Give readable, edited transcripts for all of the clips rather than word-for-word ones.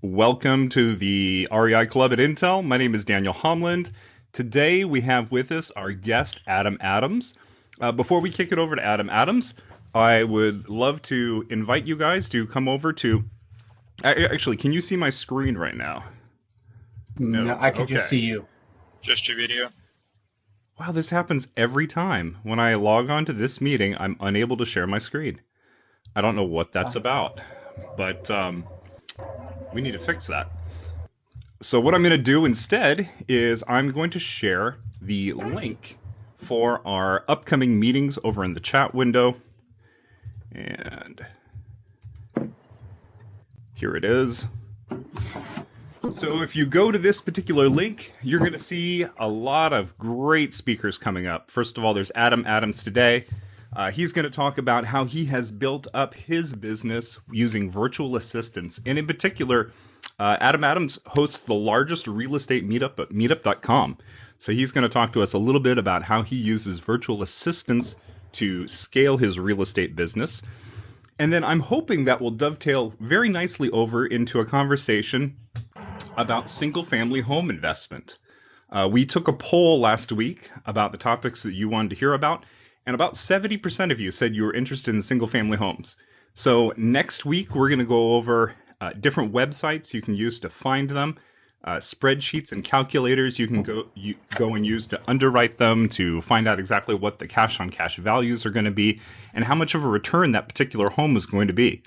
Welcome to the REI Club at Intel. My name is Daniel Homland. Today we have with us our guest, Adam Adams. Before we kick it over to Adam Adams, I would love to invite you guys to come over to. Actually, can you see my screen right now? No, No. I could just Okay. see you. Just your video. Wow, this happens every time. When I log on to this meeting, I'm unable to share my screen. I don't know what that's Uh, about, but we need to fix that. So what I'm going to do instead is I'm going to share the link for our upcoming meetings over in the chat window. And here it is. So if you go to this particular link, you're going to see a lot of great speakers coming up. First of all, there's Adam Adams today. He's going to talk about how he has built up his business using virtual assistants. And in particular, Adam Adams hosts the largest real estate meetup at meetup.com. So he's going to talk to us a little bit about how he uses virtual assistants to scale his real estate business. And then I'm hoping that will dovetail very nicely over into a conversation about single family home investment. We took a poll last week about the topics that you wanted to hear about, and about 70% of you said you were interested in single family homes. So next week, we're going to go over different websites you can use to find them, spreadsheets and calculators you can go and use to underwrite them to find out exactly what the cash on cash values are going to be and how much of a return that particular home is going to be.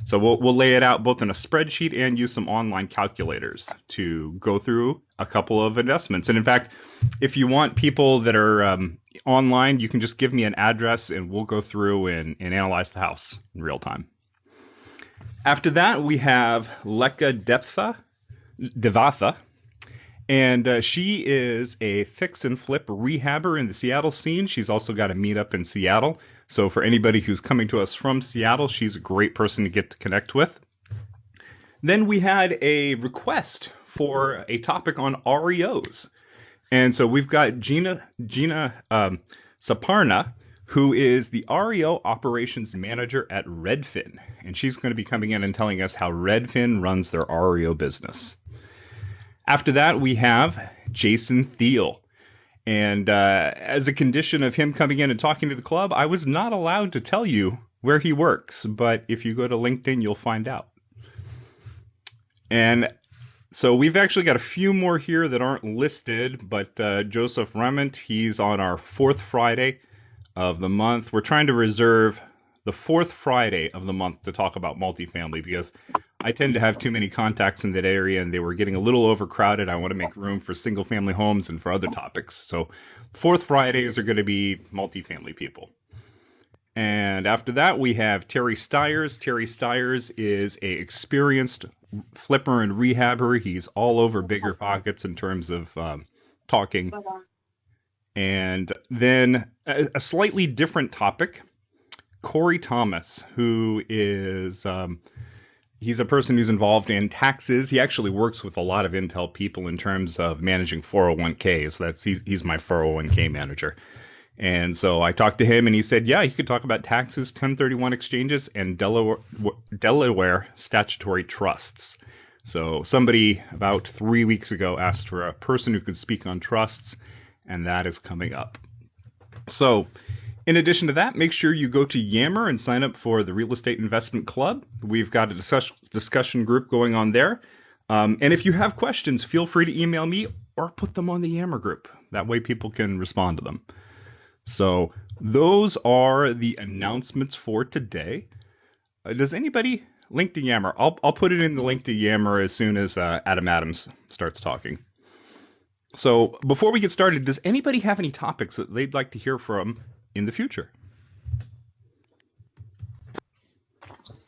So we'll lay it out both in a spreadsheet and use some online calculators to go through a couple of investments. And in fact, if you want people that are online, you can just give me an address and we'll go through and analyze the house in real time. After that, we have Leka Devatha, and she is a fix and flip rehabber in the Seattle scene. She's also got a meetup in Seattle. So for anybody who's coming to us from Seattle, she's a great person to get to connect with. Then we had a request for a topic on REOs. And so we've got Gina Saparna, who is the REO operations manager at Redfin. And she's going to be coming in and telling us how Redfin runs their REO business. After that, we have Jason Thiel. And as a condition of him coming in and talking to the club, I was not allowed to tell you where he works. But if you go to LinkedIn, you'll find out. And so we've actually got a few more here that aren't listed. But Joseph Rement, he's on our fourth Friday of the month. We're trying to reserve the fourth Friday of the month to talk about multifamily because I tend to have too many contacts in that area and they were getting a little overcrowded. I want to make room for single family homes and for other topics. So fourth Fridays are going to be multifamily people. And after that, we have Terry Stiers. Terry Stiers is a experienced flipper and rehabber. He's all over Bigger Pockets in terms of talking. And then a slightly different topic, Corey Thomas, who is he's a person who's involved in taxes. He actually works with a lot of Intel people in terms of managing 401ks. He's my 401k manager. And so I talked to him and he said, yeah, you could talk about taxes, 1031 exchanges, and Delaware statutory trusts. So somebody about 3 weeks ago asked for a person who could speak on trusts, and that is coming up. So in addition to that, make sure you go to Yammer and sign up for the Real Estate Investment Club. We've got a discussion group going on there. And if you have questions, feel free to email me or put them on the Yammer group. That way people can respond to them. So those are the announcements for today. Does anybody link to Yammer? I'll put it in the link to Yammer as soon as Adam Adams starts talking. So before we get started, does anybody have any topics that they'd like to hear from in the future?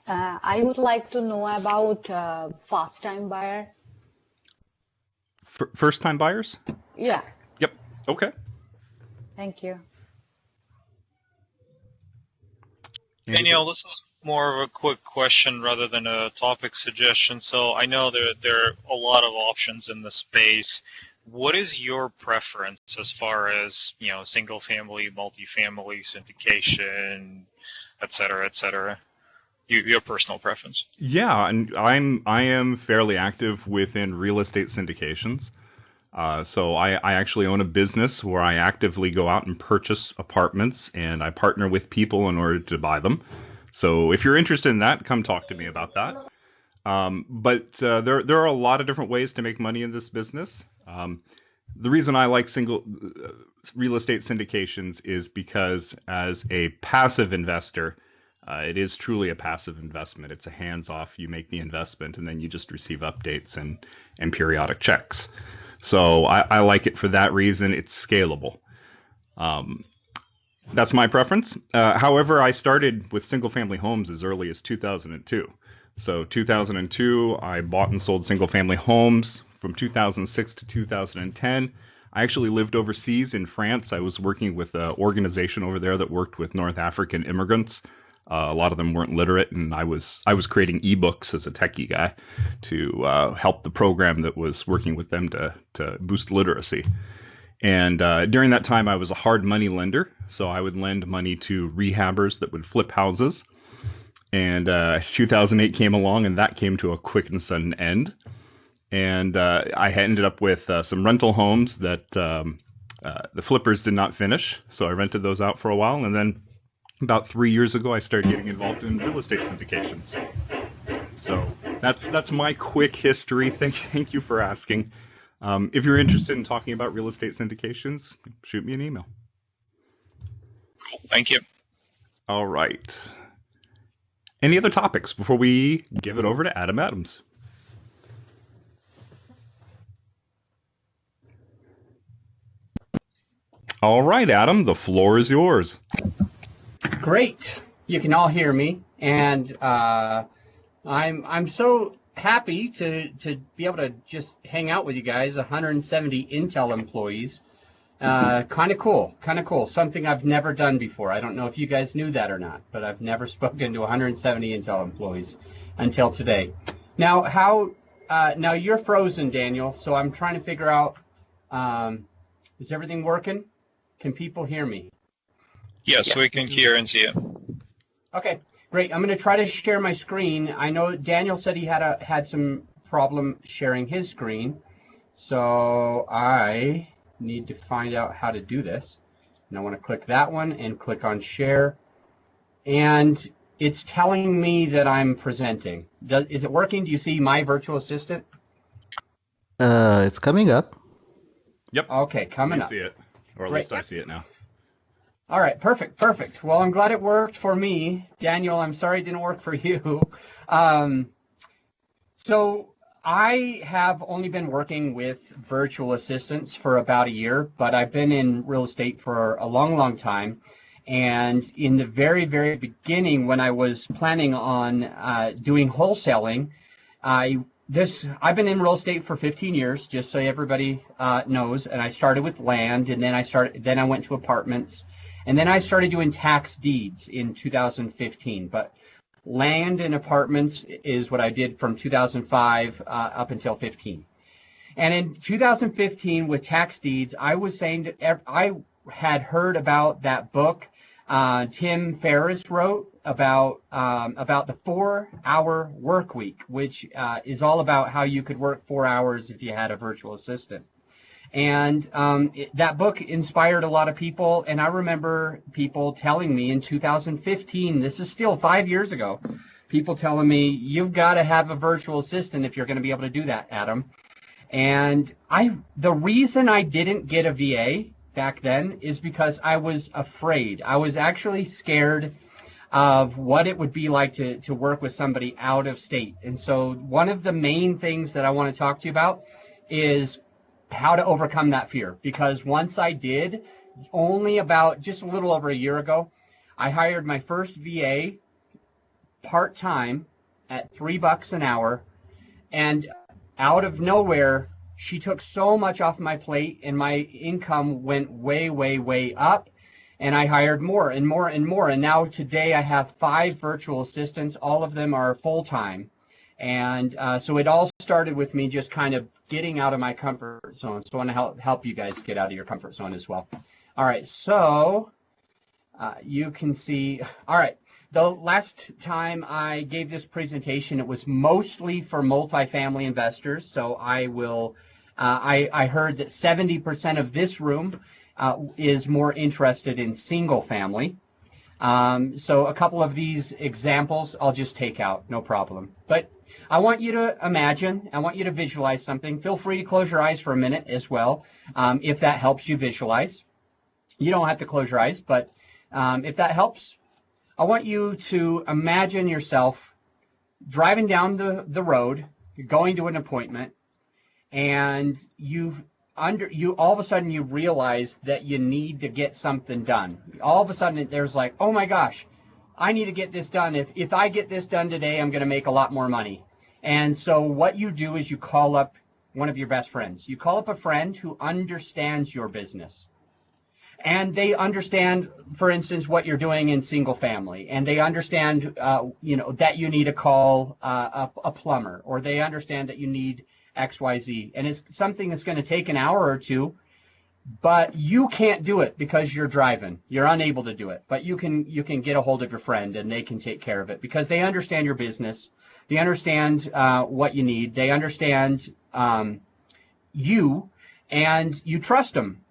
I would like to know about first-time buyer. First-time buyers? Yeah, Yep. Okay. thank you. Danielle, this is more of a quick question rather than a topic suggestion. So I know that there are a lot of options in the space. What is your preference as far as, single family, multifamily, syndication, et cetera, et cetera? Your personal preference. Yeah, and I am fairly active within real estate syndications. So I actually own a business where I actively go out and purchase apartments, and I partner with people in order to buy them. So if you're interested in that, come talk to me about that. But there are a lot of different ways to make money in this business. The reason I like single real estate syndications is because as a passive investor, it is truly a passive investment. It's a hands-off. You make the investment, and then you just receive updates and periodic checks. So I like it for that reason. It's scalable. That's my preference. However, I started with single-family homes as early as 2002. So 2002, I bought and sold single-family homes. From 2006 to 2010, I actually lived overseas in France. I was working with an organization over there that worked with North African immigrants. A lot of them weren't literate, and I was creating ebooks as a techie guy to help the program that was working with them to boost literacy. And during that time, I was a hard money lender, so I would lend money to rehabbers that would flip houses. And 2008 came along, and that came to a quick and sudden end. And I ended up with some rental homes that the flippers did not finish, so I rented those out for a while. And then about 3 years ago, I started getting involved in real estate syndications. So that's my quick history. Thank you for asking. If you're interested in talking about real estate syndications, shoot me an email. Cool. Thank you. All right. Any other topics before we give it over to Adam Adams? All right, Adam, the floor is yours. Great. You can all hear me, and I'm so happy to be able to just hang out with you guys. 170 Intel employees. Kind of cool. Something I've never done before. I don't know if you guys knew that or not, but I've never spoken to 170 Intel employees until today. Now, now you're frozen, Daniel. So I'm trying to figure out, is everything working? Can people hear me? Yes, we can hear and see it. Okay, great. I'm going to try to share my screen. I know Daniel said he had some problem sharing his screen, so I need to find out how to do this. And I want to click that one and click on share. And it's telling me that I'm presenting. Is it working? Do you see my virtual assistant? It's coming up. Yep. Okay, coming up. You see it, or at Great. least I see it now. All right, perfect. Well, I'm glad it worked for me. Daniel, I'm sorry it didn't work for you. So I have only been working with virtual assistants for about a year, but I've been in real estate for a long time. And in the very beginning, when I was planning on doing wholesaling, I've been in real estate for 15 years, just so everybody knows. And I started with land, and then I went to apartments, and then I started doing tax deeds in 2015. But land and apartments is what I did from 2005 up until 15. And in 2015 with tax deeds, I was saying that I had heard about that book Tim Ferriss wrote about the 4-hour work week, which is all about how you could work 4 hours if you had a virtual assistant. And that book inspired a lot of people. And I remember people telling me in 2015, this is still 5 years ago, people telling me, you've got to have a virtual assistant if you're going to be able to do that, Adam. And the reason I didn't get a VA back then is because I was afraid. I was actually scared of what it would be like to work with somebody out of state. And so one of the main things that I want to talk to you about is how to overcome that fear. Because once I did, only about just a little over a year ago, I hired my first VA part-time at $3 an hour, and out of nowhere, she took so much off my plate, and my income went way up, and I hired more and more and more. And now today I have 5 virtual assistants. All of them are full-time. And so it all started with me just kind of getting out of my comfort zone. So I want to help you guys get out of your comfort zone as well. All right, so you can see, all right, the last time I gave this presentation, it was mostly for multifamily investors. So I will, I heard that 70% of this room is more interested in single family. So a couple of these examples I'll just take out, no problem. But I want you to imagine, I want you to visualize something. Feel free to close your eyes for a minute as well, if that helps you visualize. You don't have to close your eyes, but if that helps, I want you to imagine yourself driving down the road, you're going to an appointment, and you all of a sudden you realize that you need to get something done. All of a sudden there's like, oh my gosh, I need to get this done. If I get this done today, I'm going to make a lot more money. And so what you do is you call up one of your best friends. You call up a friend who understands your business. And they understand, for instance, what you're doing in single family, and they understand, that you need to call a plumber, or they understand that you need X, Y, Z, and it's something that's going to take an hour or two, but you can't do it because you're driving. You're unable to do it, but you can get a hold of your friend, and they can take care of it because they understand your business, they understand what you need, they understand you, and you trust them.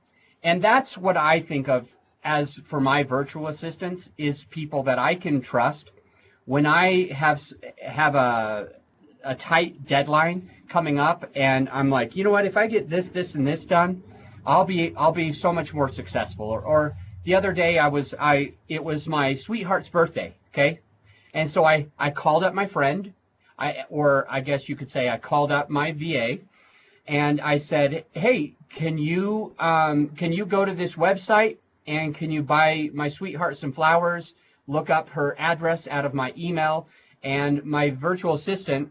And that's what I think of as for my virtual assistants, is people that I can trust when I have a tight deadline coming up, and I'm like, you know what, if I get this and this done, I'll be so much more successful. Or the other day it was my sweetheart's birthday, okay? And so I called up my friend, I guess you could say I called up my VA, and I said, hey, can you go to this website and can you buy my sweetheart some flowers, look up her address out of my email? And my virtual assistant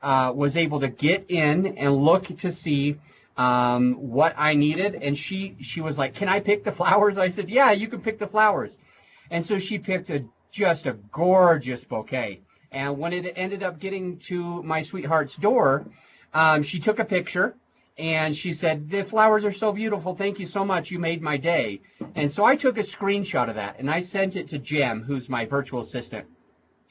was able to get in and look to see what I needed. And she was like, can I pick the flowers? I said, yeah, you can pick the flowers. And so she picked just a gorgeous bouquet. And when it ended up getting to my sweetheart's door, she took a picture and she said, the flowers are so beautiful. Thank you so much. You made my day. And so I took a screenshot of that and I sent it to Jem, who's my virtual assistant.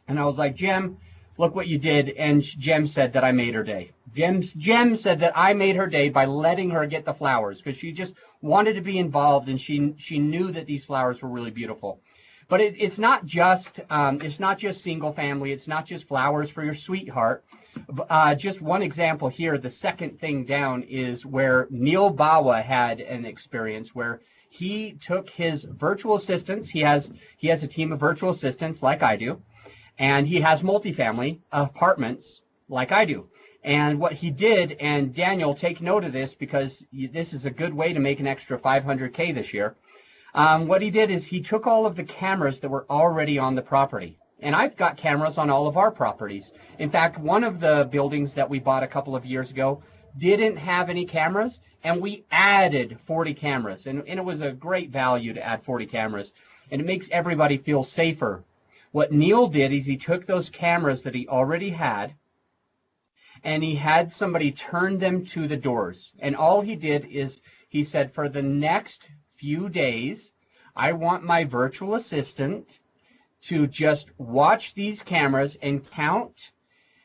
And I was like, Jem, look what you did. And Jem said that I made her day. Jem said that I made her day by letting her get the flowers because she just wanted to be involved, and she knew that these flowers were really beautiful. But it's not just single family. It's not just flowers for your sweetheart. Just one example here. The second thing down is where Neil Bawa had an experience where he took his virtual assistants. He has a team of virtual assistants like I do, and he has multifamily apartments like I do. And what he did, and Daniel, take note of this because this is a good way to make an extra $500K this year. What he did is he took all of the cameras that were already on the property. And I've got cameras on all of our properties. In fact, one of the buildings that we bought a couple of years ago didn't have any cameras, and we added 40 cameras. And it was a great value to add 40 cameras. And it makes everybody feel safer. What Neil did is he took those cameras that he already had, and he had somebody turn them to the doors. And all he did is he said, for the next few days, I want my virtual assistant to just watch these cameras and count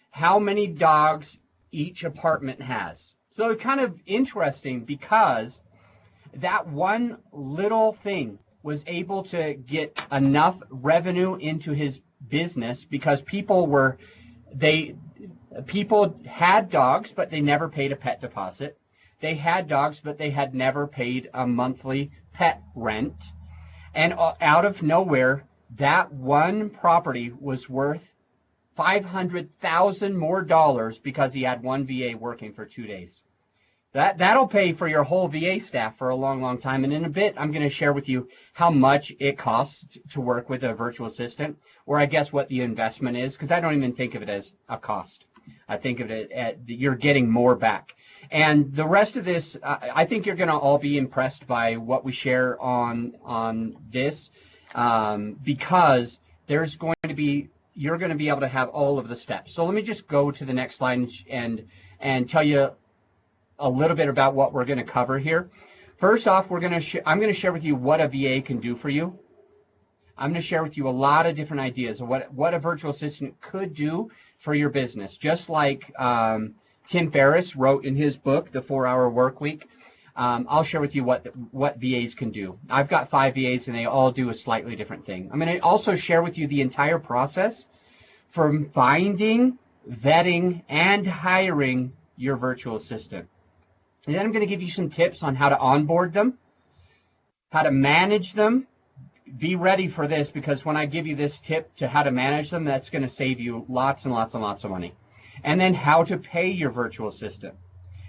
how many dogs each apartment has. So it's kind of interesting because that one little thing was able to get enough revenue into his business because people had dogs, but they never paid a pet deposit. They had dogs, but they had never paid a monthly pet rent. And out of nowhere, that one property was worth $500,000 more because he had one VA working for 2 days. That'll pay for your whole VA staff for a long, long time. And in a bit, I'm going to share with you how much it costs to work with a virtual assistant, or I guess what the investment is, because I don't even think of it as a cost. I think of it as you're getting more back. And the rest of this, I think you're going to all be impressed by what we share on this, because you're going to be able to have all of the steps. So let me just go to the next slide and tell you a little bit about what we're going to cover here. First off, I'm going to share with you what a VA can do for you. I'm going to share with you a lot of different ideas of what a virtual assistant could do for your business. Just like Tim Ferriss wrote in his book, The 4-Hour Workweek, I'll share with you what VAs can do. I've got 5 VAs, and they all do a slightly different thing. I'm going to also share with you the entire process from finding, vetting, and hiring your virtual assistant. And then I'm going to give you some tips on how to onboard them, how to manage them. Be ready for this, because when I give you this tip to how to manage them, that's going to save you lots and lots and lots of money. And then how to pay your virtual assistant.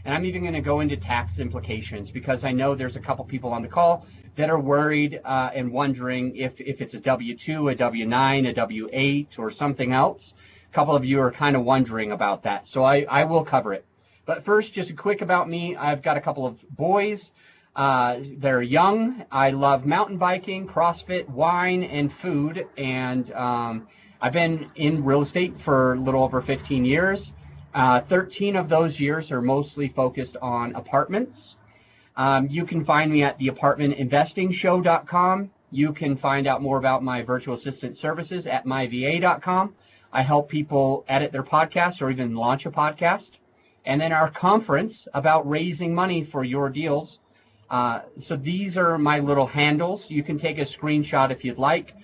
And I'm even going to go into tax implications, because I know there's a couple people on the call that are worried and wondering if it's a W-2, a W-9, a W-8, or something else. A couple of you are kind of wondering about that. So I will cover it. But first, just a quick about me. I've got a couple of boys. They're young. I love mountain biking, CrossFit, wine, and food. And I've been in real estate for a little over 15 years. 13 of those years are mostly focused on apartments. You can find me at theapartmentinvestingshow.com. You can find out more about my virtual assistant services at myva.com. I help people edit their podcasts or even launch a podcast. And then our conference about raising money for your deals. So these are my little handles. You can take a screenshot if you'd like.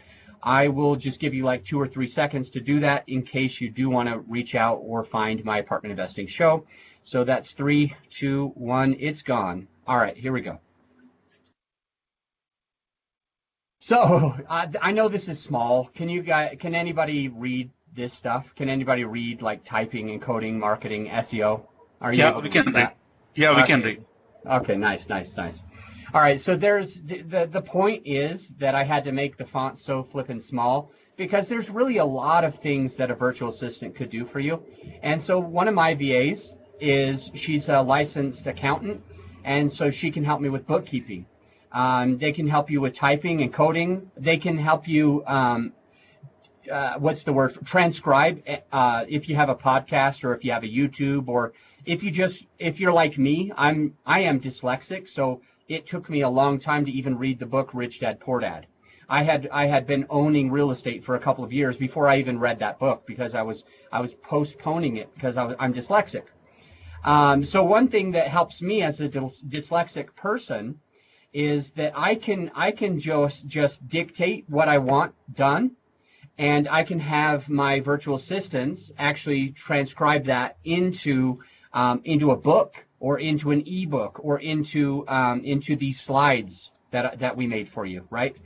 I will just give you like 2 or 3 seconds to do that in case you do want to reach out or find my apartment investing show. So that's 3, 2, 1, it's gone. All right, here we go. So I know this is small. Can anybody read this stuff? Can anybody read like typing and coding, marketing, SEO? We can read. Yeah, we can read. Okay, nice. All right, so there's the point is that I had to make the font so flippin' small, because there's really a lot of things that a virtual assistant could do for you. And so one of my VAs she's a licensed accountant, and so she can help me with bookkeeping. They can help you with typing and coding. They can help you, transcribe if you have a podcast, or if you have a YouTube, or if you're like me. I am dyslexic, so it took me a long time to even read the book Rich Dad Poor Dad. I had been owning real estate for a couple of years before I even read that book, because I was postponing it because I'm dyslexic. So one thing that helps me as a dyslexic person is that I can just dictate what I want done, and I can have my virtual assistants actually transcribe that into a book, or into an ebook, or into these slides that we made for you, right?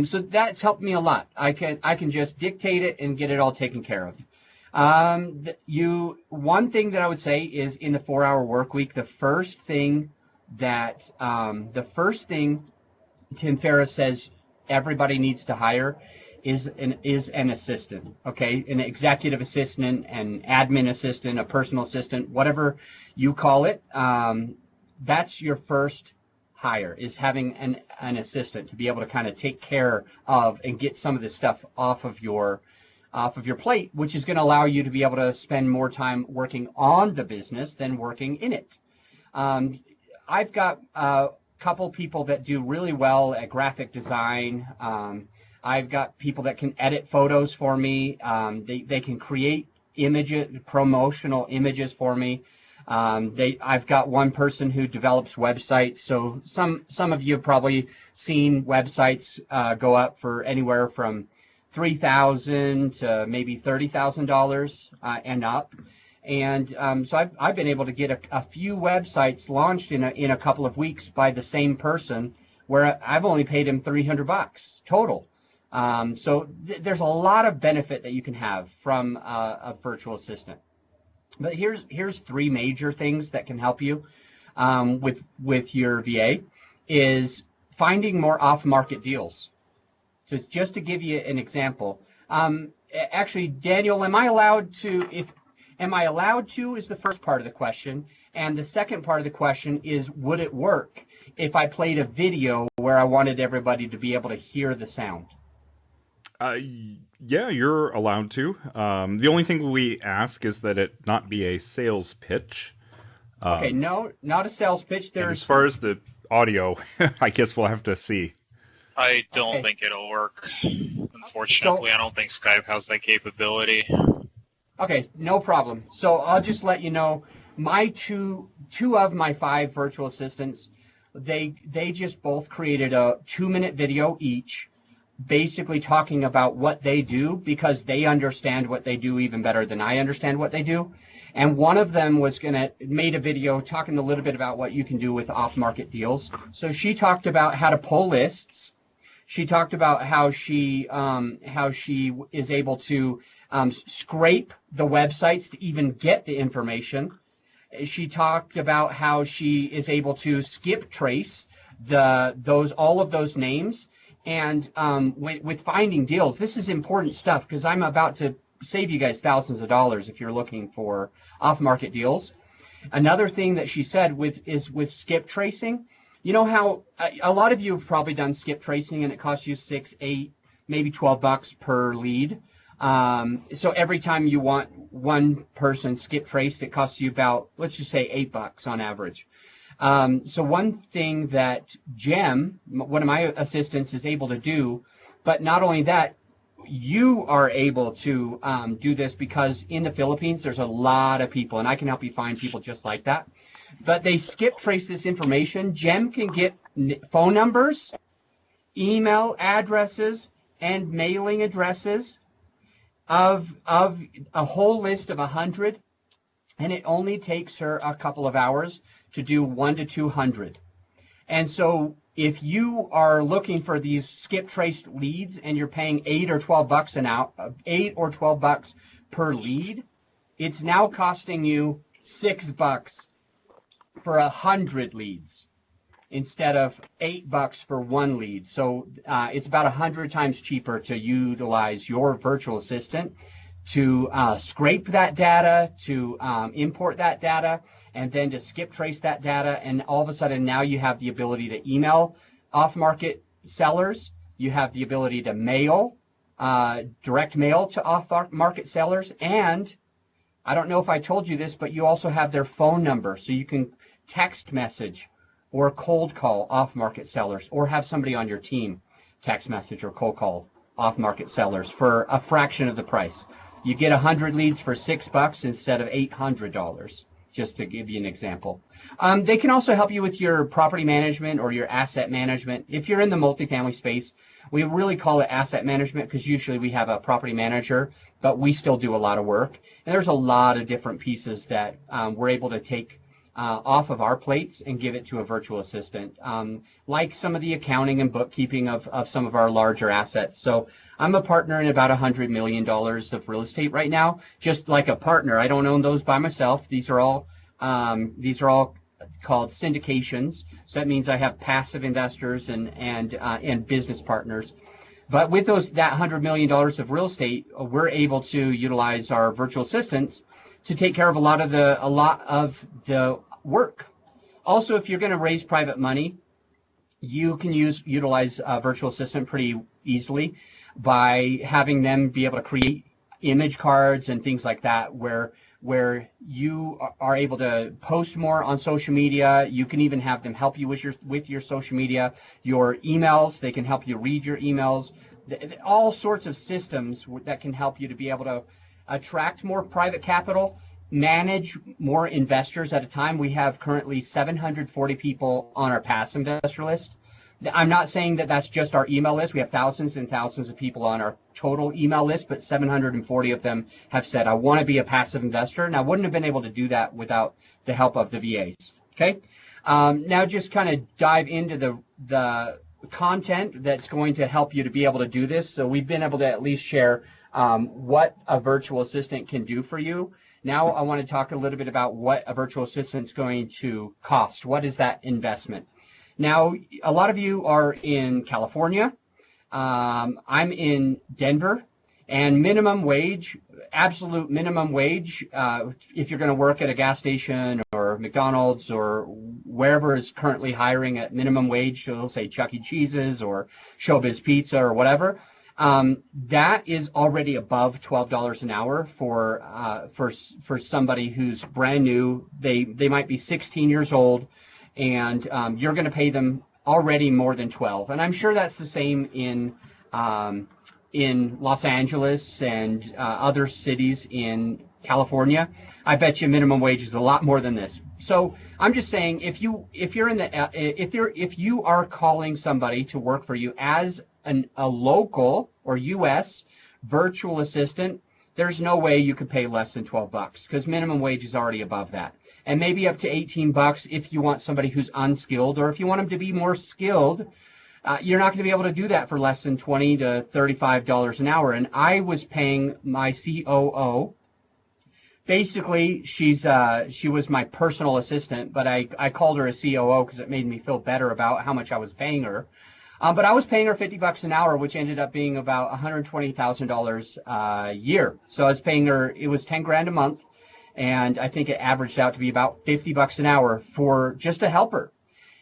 So that's helped me a lot. I can just dictate it and get it all taken care of. One thing that I would say is, in the 4-hour work week, the first thing Tim Ferriss says everybody needs to hire is an assistant, okay? An executive assistant, an admin assistant, a personal assistant, whatever you call it. That's your first hire, is having an assistant to be able to kind of take care of and get some of this stuff off of your plate, which is going to allow you to be able to spend more time working on the business than working in it. I've got a couple people that do really well at graphic design. I've got people that can edit photos for me. They can create promotional images for me. I've got one person who develops websites. So some of you have probably seen websites go up for anywhere from $3,000 to maybe $30,000 and up. And so I've been able to get a few websites launched in a couple of weeks by the same person, where I've only paid him $300 total. So there's a lot of benefit that you can have from a virtual assistant. But here's 3 major things that can help you with your VA, is finding more off-market deals. So just to give you an example, actually, Daniel, am I allowed to is the first part of the question, and the second part of the question is, would it work if I played a video where I wanted everybody to be able to hear the sound? Yeah, you're allowed to. The only thing we ask is that it not be a sales pitch. Okay, no, not a sales pitch. As far as the audio, I guess we'll have to see. I don't Okay. think it'll work. Unfortunately, I don't think Skype has that capability. Okay, no problem. So I'll just let you know, my two of my 5 virtual assistants, they just both created a 2-minute video each, basically talking about what they do because they understand what they do even better than I understand what they do. And one of them made a video talking a little bit about what you can do with off-market deals. So she talked about how to pull lists. She talked about how she is able to scrape the websites to even get the information. She talked about how she is able to skip trace all of those names. And with finding deals, this is important stuff because I'm about to save you guys thousands of dollars if you're looking for off-market deals. Another thing that she said is with skip tracing. You know how a lot of you have probably done skip tracing and it costs you $6, $8, maybe $12 per lead. So every time you want one person skip traced, it costs you about, let's just say $8 on average. So one thing that Jem, one of my assistants, is able to do, but not only that, you are able to do this because in the Philippines, there's a lot of people, and I can help you find people just like that. But they skip trace this information. Jem can get phone numbers, email addresses, and mailing addresses of a whole list of 100, and it only takes her a couple of hours to do 1 to 200. And so if you are looking for these skip traced leads and you're paying $8 or $12 $8 or $12 per lead, it's now costing you $6 for 100 leads instead of $8 for one lead. So it's about 100 times cheaper to utilize your virtual assistant to scrape that data, to import that data, and then to skip trace that data. And all of a sudden now you have the ability to email off-market sellers. You have the ability to mail, direct mail to off-market sellers. And I don't know if I told you this, but you also have their phone number. So you can text message or cold call off-market sellers, or have somebody on your team text message or cold call off-market sellers for a fraction of the price. You get 100 leads for $6 instead of $800, just to give you an example. They can also help you with your property management or your asset management. If you're in the multifamily space, we really call it asset management because usually we have a property manager, but we still do a lot of work. And there's a lot of different pieces that we're able to take off of our plates and give it to a virtual assistant, like some of the accounting and bookkeeping of some of our larger assets. So I'm a partner in about $100 million of real estate right now, just like a partner. I don't own those by myself. These are all called syndications. So that means I have passive investors and business partners. But with that $100 million of real estate, we're able to utilize our virtual assistants to take care of a lot of the work. Also, if you're going to raise private money, you can utilize a virtual assistant pretty easily by having them be able to create image cards and things like that, where you are able to post more on social media. You can even have them help you with your social media, your emails. They can help you read your emails. All sorts of systems that can help you to be able to attract more private capital, manage more investors at a time. We have currently 740 people on our passive investor list. I'm not saying that that's just our email list. We have thousands and thousands of people on our total email list, but 740 of them have said, I want to be a passive investor. And I wouldn't have been able to do that without the help of the VAs. Okay. Now just kind of dive into the content that's going to help you to be able to do this. So we've been able to at least share what a virtual assistant can do for you. Now I want to talk a little bit about what a virtual assistant is going to cost. What is that investment? Now, a lot of you are in California. I'm in Denver, and minimum wage, absolute minimum wage, if you're going to work at a gas station or McDonald's or wherever is currently hiring at minimum wage, so they'll say Chuck E. Cheese's or Showbiz Pizza or whatever, that is already above $12 an hour for somebody who's brand new. They might be 16 years old, and you're going to pay them already more than 12, and I'm sure that's the same in Los Angeles and other cities in California. I bet you minimum wage is a lot more than this. So I'm just saying, if you are calling somebody to work for you as a local or U.S. virtual assistant, there's no way you could pay less than $12 because minimum wage is already above that, and maybe up to $18 if you want somebody who's unskilled, or if you want them to be more skilled. You're not going to be able to do that for less than $20 to $35 an hour. And I was paying my COO. Basically, she was my personal assistant, but I called her a COO because it made me feel better about how much I was paying her. But I was paying her $50 an hour, which ended up being about $120,000 a year. So I was paying her, it was 10 grand a month, and I think it averaged out to be about $50 an hour for just a helper.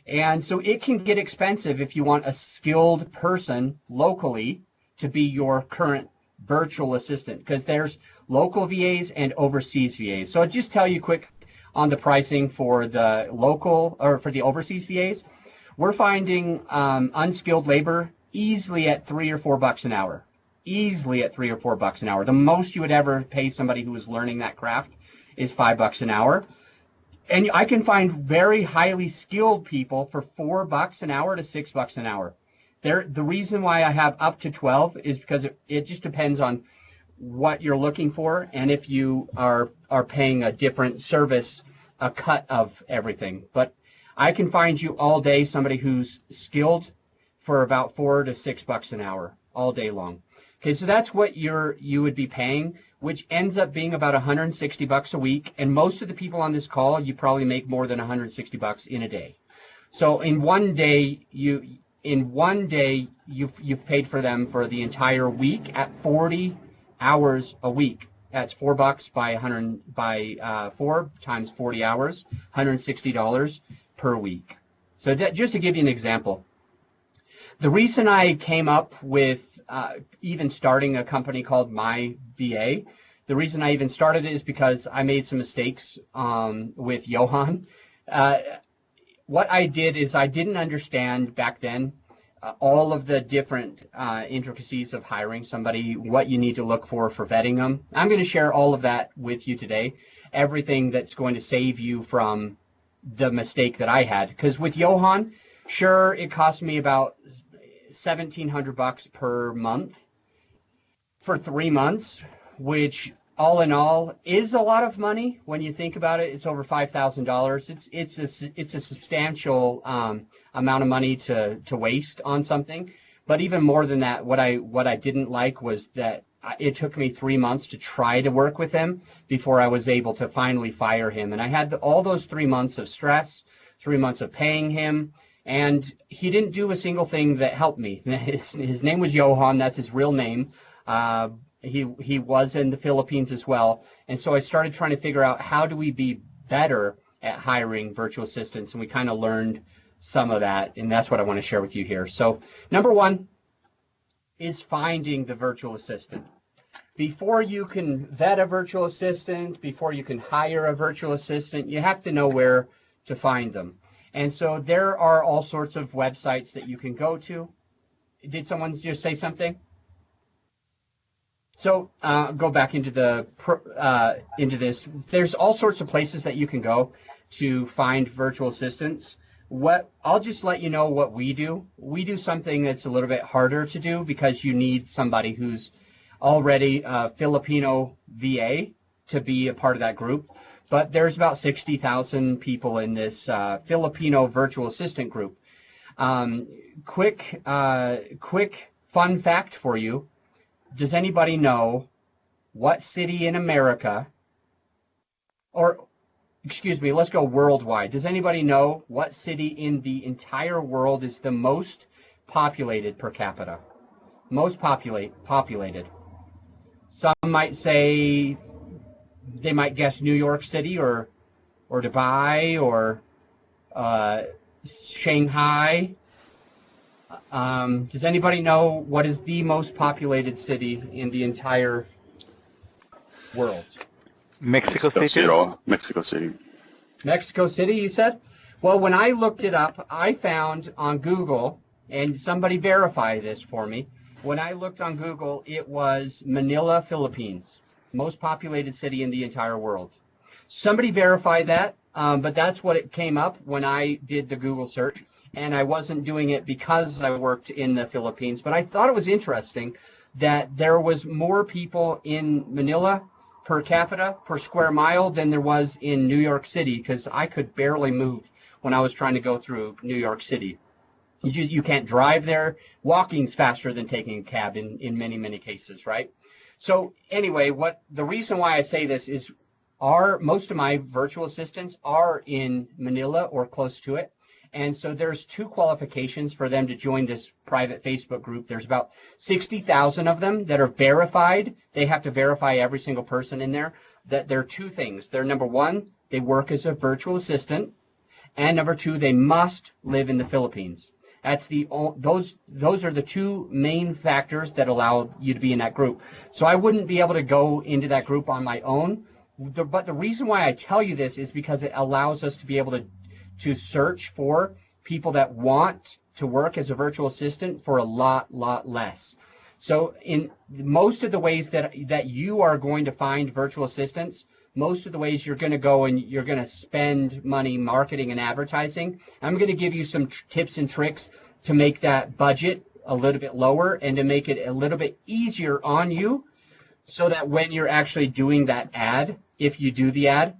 And so it can get expensive if you want a skilled person locally to be your current virtual assistant, because there's local VAs and overseas VAs. So I'll just tell you quick on the pricing for the local or for the overseas VAs. We're finding unskilled labor easily at $3 or $4 an hour. Easily at $3 or $4 an hour. The most you would ever pay somebody who is learning that craft is $5 an hour. And I can find very highly skilled people for $4 an hour to $6 an hour. The reason why I have up to 12 is because it just depends on what you're looking for, and if you are paying a different service, a cut of everything. But I can find you all day somebody who's skilled for about $4 to $6 an hour all day long. Okay, so that's what you would be paying, which ends up being about $160 a week. And most of the people on this call, you probably make more than $160 in a day. So in one day, you've paid for them for the entire week at 40 hours a week. That's $4 by 4 times 40 hours, $160 per week. So that, just to give you an example, the reason I came up with even starting a company called My VA, the reason I even started it is because I made some mistakes with Johan. What I did is I didn't understand back then all of the different intricacies of hiring somebody, what you need to look for vetting them. I'm going to share all of that with you today, everything that's going to save you from the mistake that I had. Because with Johan, sure, it cost me about $1,700 per month for 3 months, which all in all is a lot of money when you think about it. It's over $5,000. It's a substantial amount of money to waste on something. But even more than that, what I didn't like was that it took me 3 months to try to work with him before I was able to finally fire him. And I had all those 3 months of stress, 3 months of paying him, and he didn't do a single thing that helped me. His name was Johan. That's his real name. He was in the Philippines as well. And so I started trying to figure out how do we be better at hiring virtual assistants, and we kind of learned some of that, and that's what I want to share with you here. So number one is finding the virtual assistant. Before you can vet a virtual assistant, before you can hire a virtual assistant, you have to know where to find them. And so there are all sorts of websites that you can go to. Did someone just say something? So go back into this. There's all sorts of places that you can go to find virtual assistants. I'll just let you know what we do. We do something that's a little bit harder to do because you need somebody who's already a Filipino VA to be a part of that group. But there's about 60,000 people in this Filipino virtual assistant group. Quick fun fact for you. Does anybody know what city in America, or excuse me, let's go worldwide. Does anybody know what city in the entire world is the most populated per capita? Most populated. Some might say, they might guess New York City or Dubai or Shanghai. Does anybody know what is the most populated city in the entire world? Mexico City. Mexico City. Mexico City, you said? Well, when I looked it up, I found on Google, and somebody verify this for me. When I looked on Google, it was Manila, Philippines, most populated city in the entire world. Somebody verified that, but that's what it came up when I did the Google search. And I wasn't doing it because I worked in the Philippines, but I thought it was interesting that there was more people in Manila per capita, per square mile, than there was in New York City, because I could barely move when I was trying to go through New York City. You can't drive there. Walking's faster than taking a cab in many, many cases, right? So anyway, the reason why I say this is most of my virtual assistants are in Manila or close to it. And so there's 2 qualifications for them to join this private Facebook group. There's about 60,000 of them that are verified. They have to verify every single person in there. That there are 2 things. They're, number 1, they work as a virtual assistant, and number 2, they must live in the Philippines. Those are the 2 main factors that allow you to be in that group. So I wouldn't be able to go into that group on my own. But the reason why I tell you this is because it allows us to be able to search for people that want to work as a virtual assistant for a lot less. So in most of the ways that you are going to find virtual assistants, most of the ways you're going to go and you're going to spend money marketing and advertising, I'm going to give you some tips and tricks to make that budget a little bit lower and to make it a little bit easier on you, so that when you're actually doing that ad, if you do the ad,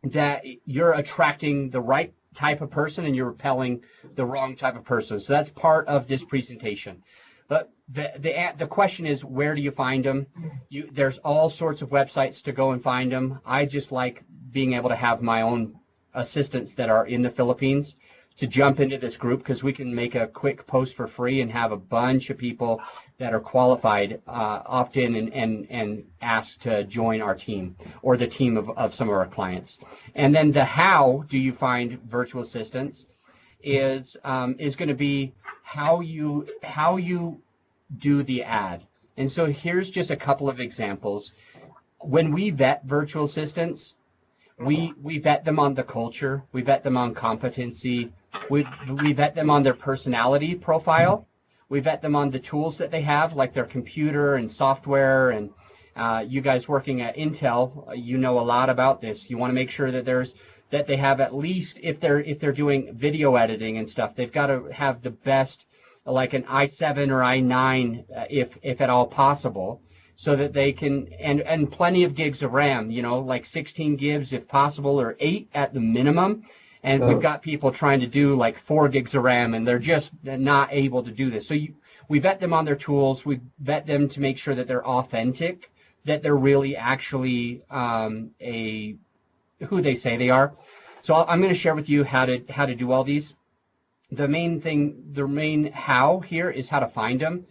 that you're attracting the right type of person and you're repelling the wrong type of person. So that's part of this presentation. But the question is, where do you find them? There's all sorts of websites to go and find them. I just like being able to have my own assistants that are in the Philippines to jump into this group, because we can make a quick post for free and have a bunch of people that are qualified opt in and ask to join our team or the team of some of our clients. And then the how do you find virtual assistants is going to be how you do the ad. And so here's just a couple of examples. When we vet virtual assistants, we vet them on the culture, we vet them on competency, we vet them on their personality profile, we vet them on the tools that they have, like their computer and software. And you guys working at Intel, you know a lot about this. You want to make sure that they have, at least if they're doing video editing and stuff, they've got to have the best, like an i7 or i9 if at all possible, so that they can, and plenty of gigs of RAM, like 16 gigs if possible, or 8 at the minimum. And we've got people trying to do like 4 gigs of RAM, and they're just not able to do this. So we vet them on their tools. We vet them to make sure that they're authentic, that they're really actually who they say they are. So I'm going to share with you how to do all these. The main how here is how to find them.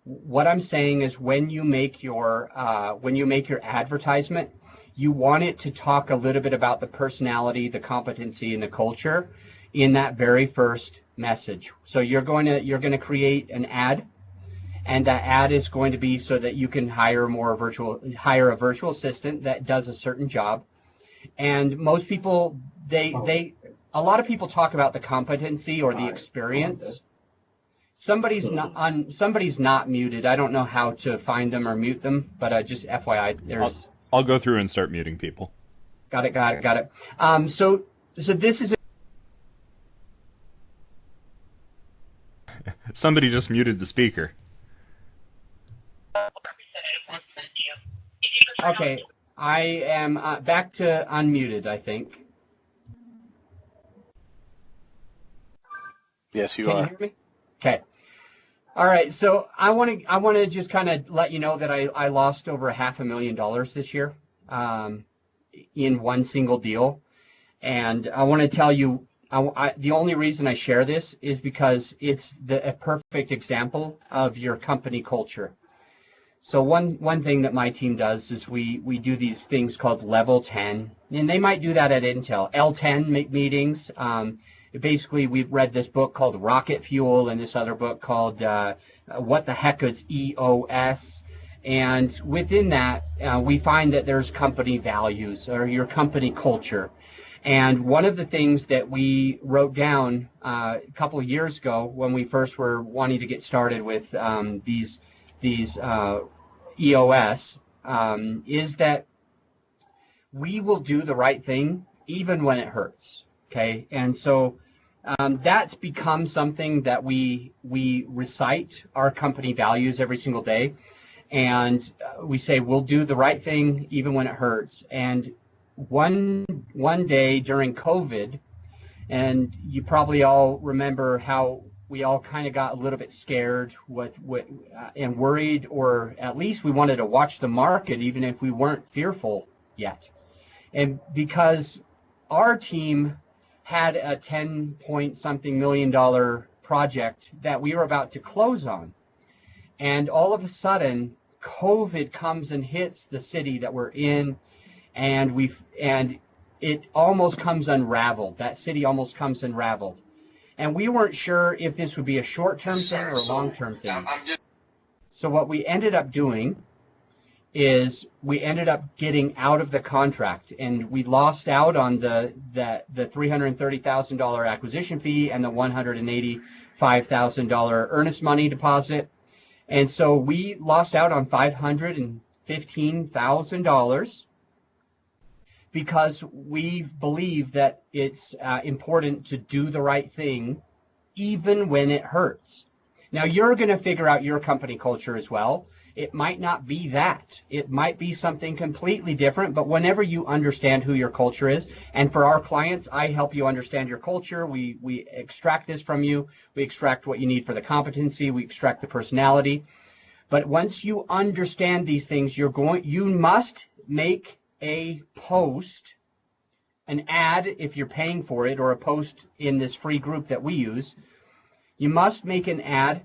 What I'm saying is, when you make your advertisement, you want it to talk a little bit about the personality, the competency, and the culture in that very first message. So you're going to create an ad, and that ad is going to be so that you can hire a virtual assistant that does a certain job. And most people, a lot of people talk about the competency or the experience. Somebody's not muted. I don't know how to find them or mute them, but just FYI, I'll go through and start muting people. Got it. So this is. Somebody just muted the speaker. Okay, I am back to unmuted, I think. Yes, you are. Can you hear me? Okay. All right. So I want to just kind of let you know that I lost over $500,000 this year in one single deal, and I want to tell you, the only reason I share this is because it's a perfect example of your company culture. So one thing that my team does is we do these things called level 10, and they might do that at Intel. L10 meetings. Basically, we've read this book called Rocket Fuel and this other book called What the Heck is EOS. And within that, we find that there's company values or your company culture. And one of the things that we wrote down a couple of years ago when we first were wanting to get started with these EOS is that we will do the right thing even when it hurts. Okay, and so that's become something that we recite our company values every single day, and we say we'll do the right thing even when it hurts. And one day during COVID, and you probably all remember how we all kind of got a little bit scared and worried, or at least we wanted to watch the market even if we weren't fearful yet. And because our team had a 10-point-something million dollar project that we were about to close on, and all of a sudden COVID comes and hits the city that we're in, and it almost comes unraveled. That city almost comes unraveled. And we weren't sure if this would be a short-term thing or a long-term thing. So what we ended up doing is we ended up getting out of the contract, and we lost out on the $330,000 acquisition fee and the $185,000 earnest money deposit. And so we lost out on $515,000 because we believe that it's important to do the right thing even when it hurts. Now, you're going to figure out your company culture as well. It might not be that. It might be something completely different, but whenever you understand who your culture is, and for our clients, I help you understand your culture. We extract this from you. We extract what you need for the competency. We extract the personality. But once you understand these things, you must make a post, an ad if you're paying for it, or a post in this free group that we use. You must make an ad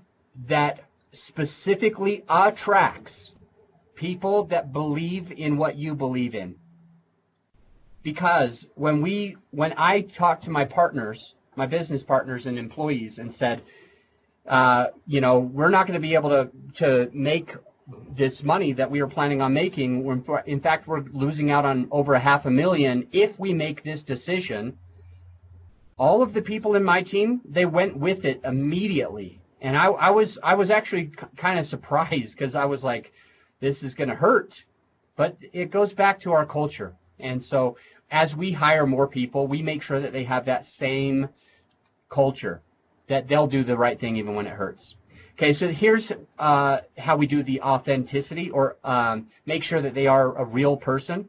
that specifically attracts people that believe in what you believe in. Because when I talk to my partners, my business partners and employees, and said, we're not going to be able to make this money that we were planning on making. In fact, we're losing out on over $500,000 if we make this decision. All of the people in my team, they went with it immediately. And I was actually kind of surprised, because I was like, this is going to hurt. But it goes back to our culture. And so as we hire more people, we make sure that they have that same culture, that they'll do the right thing even when it hurts. Okay, so here's how we do the authenticity, or make sure that they are a real person.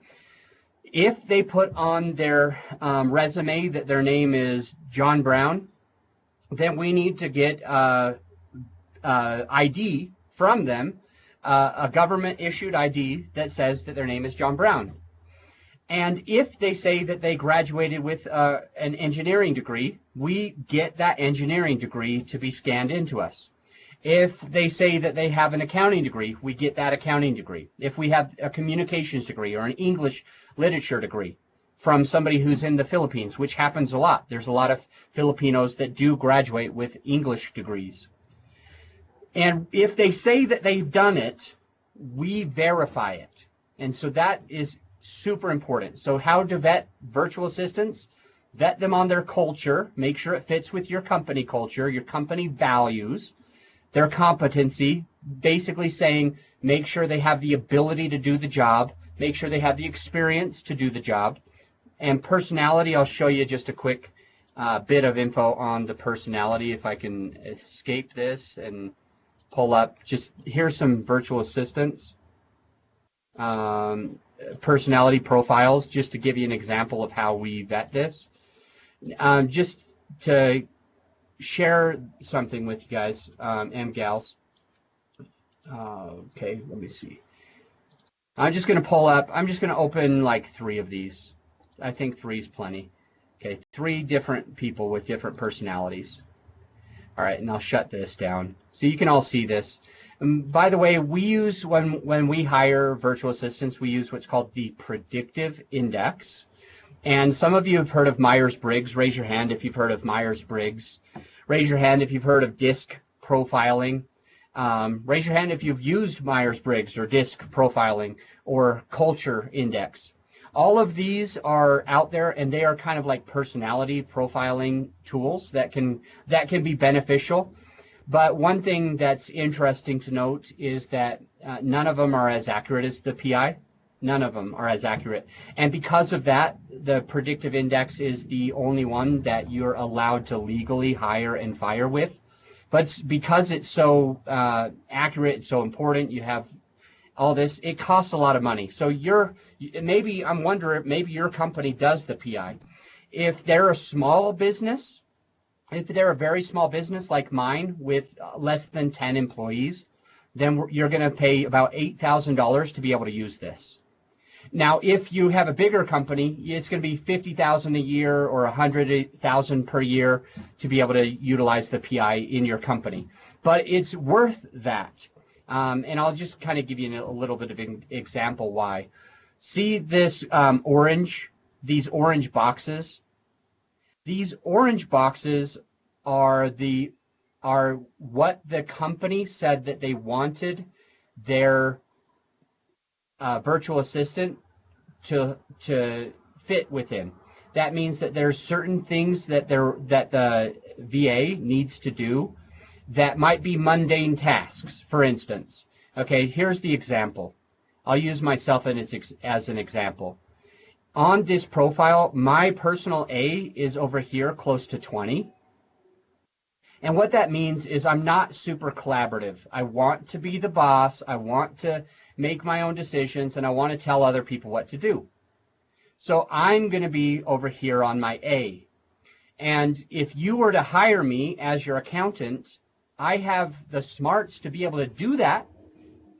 If they put on their resume that their name is John Brown, then we need to get ID from them, a government-issued ID that says that their name is John Brown. And if they say that they graduated with an engineering degree, we get that engineering degree to be scanned into us. If they say that they have an accounting degree, we get that accounting degree. If we have a communications degree or an English literature degree from somebody who's in the Philippines, which happens a lot. There's a lot of Filipinos that do graduate with English degrees. And if they say that they've done it, we verify it. And so that is super important. So how to vet virtual assistants? Vet them on their culture. Make sure it fits with your company culture, your company values, their competency, basically saying make sure they have the ability to do the job, make sure they have the experience to do the job. And personality, I'll show you just a quick bit of info on the personality if I can escape this and pull up. Just here's some virtual assistants. Personality profiles, just to give you an example of how we vet this. Just to share something with you guys and gals. Okay, let me see. I'm just going to open like 3 of these. I think 3 is plenty. Okay, 3 different people with different personalities. All right, and I'll shut this down so you can all see this. By the way, we use, when we hire virtual assistants, we use what's called the Predictive Index. And some of you have heard of Myers-Briggs. Raise your hand if you've heard of Myers-Briggs. Raise your hand if you've heard of DISC profiling. Raise your hand if you've used Myers-Briggs or DISC profiling or Culture Index. All of these are out there, and they are kind of like personality profiling tools that can be beneficial. But one thing that's interesting to note is that none of them are as accurate as the PI. None of them are as accurate. And because of that, the predictive index is the only one that you're allowed to legally hire and fire with. But because it's so accurate, so important, you have all this, it costs a lot of money. So I'm wondering, maybe your company does the PI. If they're a small business, if they're a very small business like mine with less than 10 employees, then you're going to pay about $8,000 to be able to use this. Now, if you have a bigger company, it's going to be $50,000 a year or $100,000 per year to be able to utilize the PI in your company. But it's worth that. And I'll just kind of give you a little bit of an example why. See this these orange boxes? These orange boxes are what the company said that they wanted their virtual assistant to fit within. That means that there's certain things that the VA needs to do that might be mundane tasks. For instance, okay, here's the example. I'll use myself as an example. On this profile, my personal A is over here close to 20. And what that means is I'm not super collaborative. I want to be the boss. I want to make my own decisions, and I want to tell other people what to do. So I'm going to be over here on my A. And if you were to hire me as your accountant, I have the smarts to be able to do that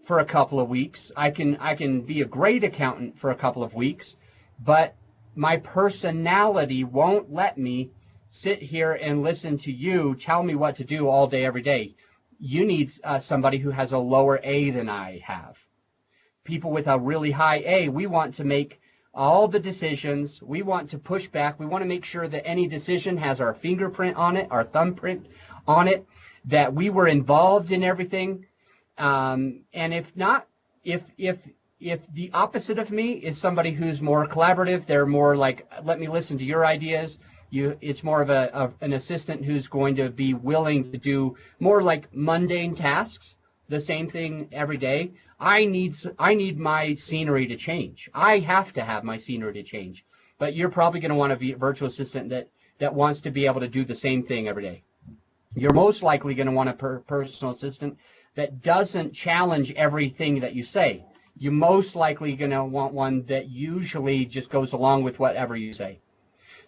for a couple of weeks. I can be a great accountant for a couple of weeks, but my personality won't let me sit here and listen to you tell me what to do all day, every day. You need somebody who has a lower A than I have. People with a really high A, we want to make all the decisions. We want to push back. We want to make sure that any decision has our fingerprint on it, our thumbprint on it, that we were involved in everything. And if not, if the opposite of me is somebody who's more collaborative, they're more like, let me listen to your ideas. It's more of an assistant who's going to be willing to do more like mundane tasks, the same thing every day. I need my scenery to change. I have to have my scenery to change. But you're probably going to want a virtual assistant that wants to be able to do the same thing every day. You're most likely going to want a personal assistant that doesn't challenge everything that you say. You're most likely going to want one that usually just goes along with whatever you say.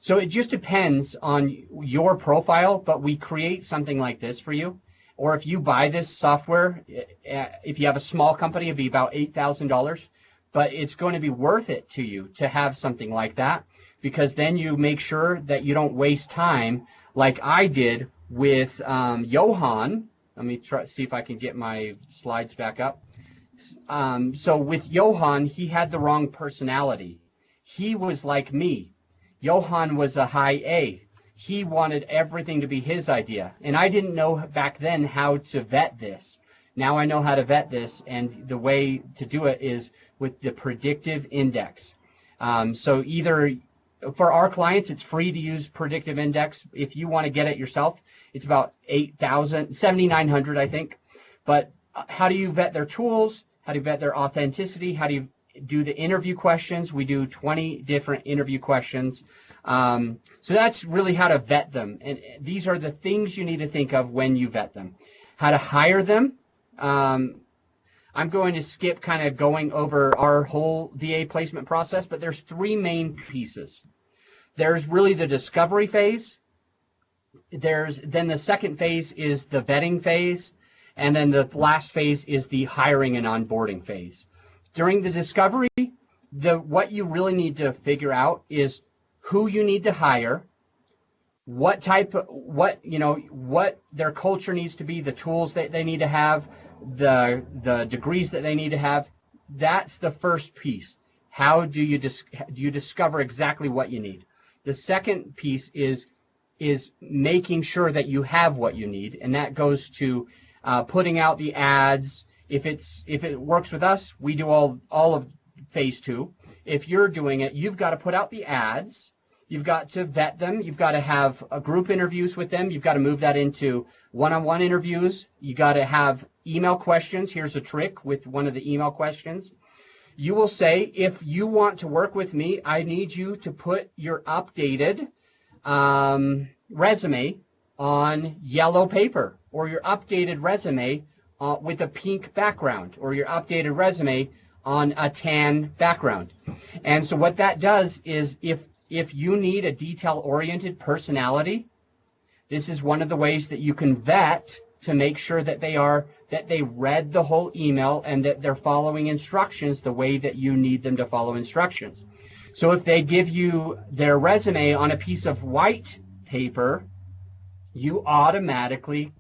So it just depends on your profile, but we create something like this for you. Or if you buy this software, if you have a small company, it'd be about $8,000, but it's going to be worth it to you to have something like that, because then you make sure that you don't waste time like I did with Johan. Let me see if I can get my slides back up. So with Johan, he had the wrong personality. He was like me. Johan was a high A. He wanted everything to be his idea. And I didn't know back then how to vet this. Now I know how to vet this, and the way to do it is with the predictive index. So either for our clients, it's free to use predictive index. If you want to get it yourself, it's about $7,900, I think. But how do you vet their tools? How do you vet their authenticity? How do you do the interview questions? We do 20 different interview questions. So that's really how to vet them. And these are the things you need to think of when you vet them. How to hire them. I'm going to skip kind of going over our whole VA placement process, but there's three main pieces. There's really the discovery phase. Then the second phase is the vetting phase. And then the last phase is the hiring and onboarding phase. During the discovery, what you really need to figure out is who you need to hire, what their culture needs to be, the tools that they need to have, the degrees that they need to have. That's the first piece. How do you discover exactly what you need? The second piece is making sure that you have what you need, and that goes to putting out the ads. If it works with us, we do all of phase two. if you're doing it, you've got to put out the ads. You've got to vet them. You've got to have group interviews with them. You've got to move that into one-on-one interviews. You got to have email questions. Here's a trick with one of the email questions. You will say, if you want to work with me, I need you to put your updated resume on yellow paper, or your updated resume with a pink background, or your updated resume on a tan background. And so what that does is, if you need a detail-oriented personality, this is one of the ways that you can vet to make sure that they read the whole email and that they're following instructions the way that you need them to follow instructions. So if they give you their resume on a piece of white paper, you automatically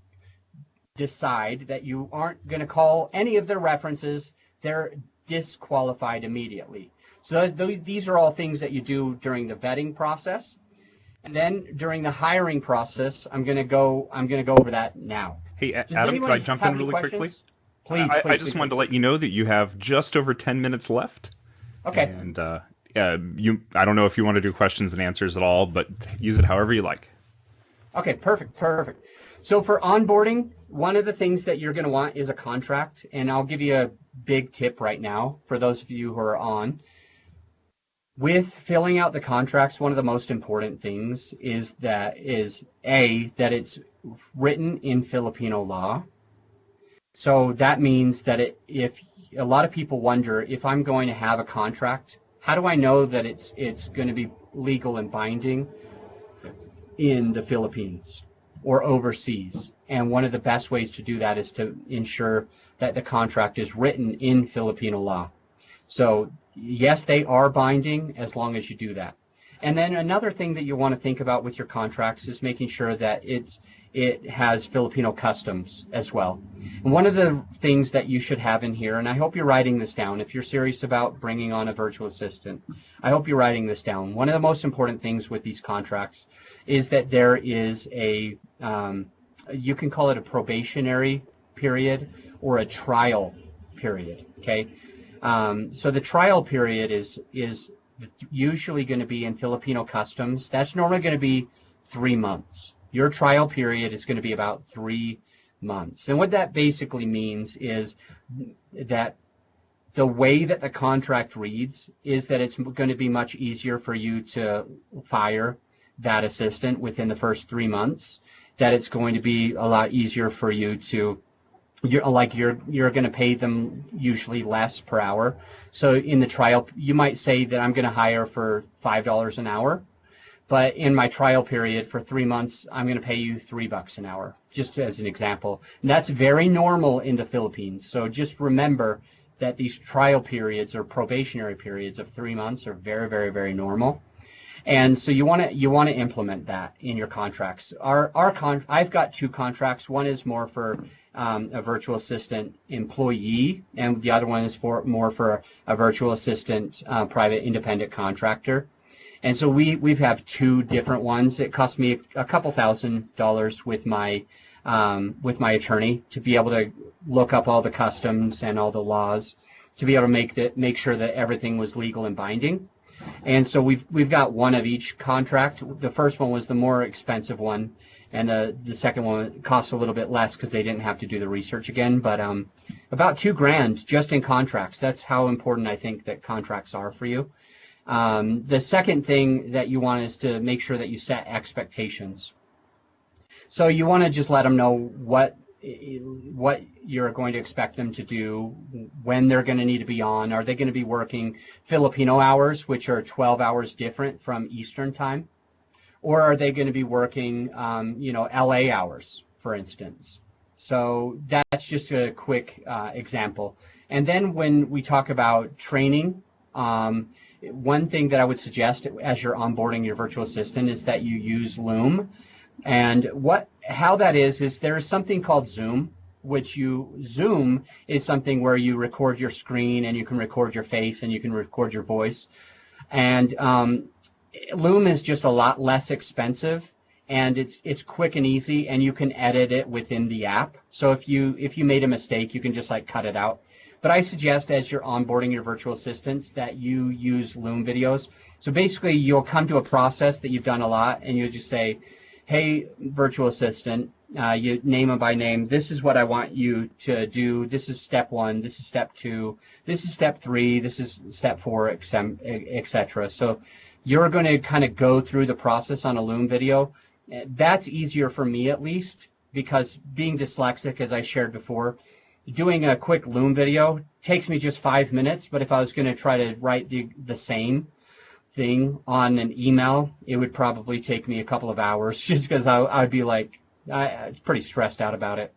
decide that you aren't going to call any of their references. They're disqualified immediately. So these are all things that you do during the vetting process. And then during the hiring process, I'm going to go over that now. Hey, Adam, could I jump in really quickly? Please. I just wanted to let you know that you have just over 10 minutes left. Okay. And I don't know if you want to do questions and answers at all, but use it however you like. Okay, perfect. So for onboarding, one of the things that you're going to want is a contract, and I'll give you a big tip right now for those of you who are on. With filling out the contracts, one of the most important things is that it's written in Filipino law. So that means that if a lot of people wonder, if I'm going to have a contract, how do I know that it's going to be legal and binding in the Philippines or overseas? And one of the best ways to do that is to ensure that the contract is written in Filipino law. So yes, they are binding as long as you do that. And then another thing that you want to think about with your contracts is making sure that it has Filipino customs as well. And one of the things that you should have in here, and I hope you're writing this down if you're serious about bringing on a virtual assistant, I hope you're writing this down. One of the most important things with these contracts is that there is you can call it a probationary period or a trial period, okay? So the trial period is usually going to be in Filipino customs. That's normally going to be 3 months. Your trial period is going to be about 3 months. And what that basically means is that the way that the contract reads is that it's going to be much easier for you to fire that assistant within the first 3 months, that it's going to be a lot easier for you to you're going to pay them usually less per hour. So in the trial, you might say that I'm going to hire for $5 an hour, but in my trial period for 3 months, I'm going to pay you $3 an hour, just as an example. And that's very normal in the Philippines. So just remember that these trial periods or probationary periods of 3 months are very, very, very normal. And so you want to implement that in your contracts. I've got 2 contracts. One is more for a virtual assistant employee, and the other one is more for a virtual assistant private independent contractor. And so we have 2 different ones. It cost me a couple $1,000 with my attorney to be able to look up all the customs and all the laws to be able to make sure that everything was legal and binding. And so we've got one of each contract. The first one was the more expensive one, and the second one cost a little bit less because they didn't have to do the research again. But about $2,000 just in contracts. That's how important I think that contracts are for you. The second thing that you want is to make sure that you set expectations. So you want to just let them know what you're going to expect them to do, when they're going to need to be on. Are they going to be working Filipino hours, which are 12 hours different from Eastern time? Or are they going to be working, LA hours, for instance? So that's just a quick example. And then when we talk about training, one thing that I would suggest as you're onboarding your virtual assistant is that you use Loom. And how that is there's something called Zoom, Zoom is something where you record your screen and you can record your face and you can record your voice. And Loom is just a lot less expensive, and it's quick and easy, and you can edit it within the app. So if you made a mistake, you can just cut it out. But I suggest as you're onboarding your virtual assistants that you use Loom videos. So basically you'll come to a process that you've done a lot and you'll just say, hey, virtual assistant, you name them by name. This is what I want you to do. This is step 1. This is step 2. This is step 3. This is step 4, etc. So you're going to kind of go through the process on a Loom video. That's easier for me at least, because being dyslexic, as I shared before, doing a quick Loom video takes me just 5 minutes. But if I was going to try to write the same thing on an email, it would probably take me a couple of hours just because I'd be like, pretty stressed out about it.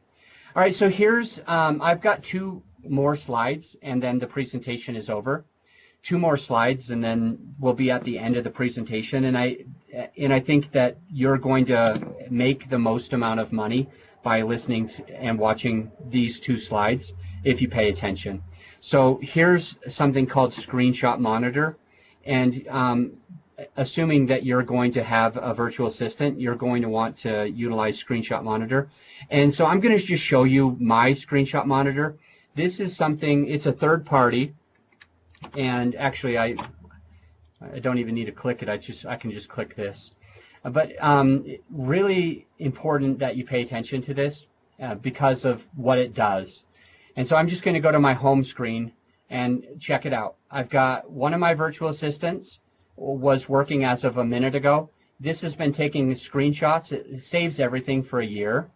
All right, so here's, I've got 2 more slides and then the presentation is over. 2 more slides and then we'll be at the end of the presentation. And I think that you're going to make the most amount of money by listening to and watching these 2 slides if you pay attention. So here's something called Screenshot Monitor. And assuming that you're going to have a virtual assistant, you're going to want to utilize Screenshot Monitor. And so I'm going to just show you my Screenshot Monitor. This is something, it's a third party. And actually, I don't even need to click it. I can just click this. But really important that you pay attention to this because of what it does. And so I'm just going to go to my home screen and check it out. I've got one of my virtual assistants was working as of a minute ago. This has been taking screenshots. It saves everything for a year.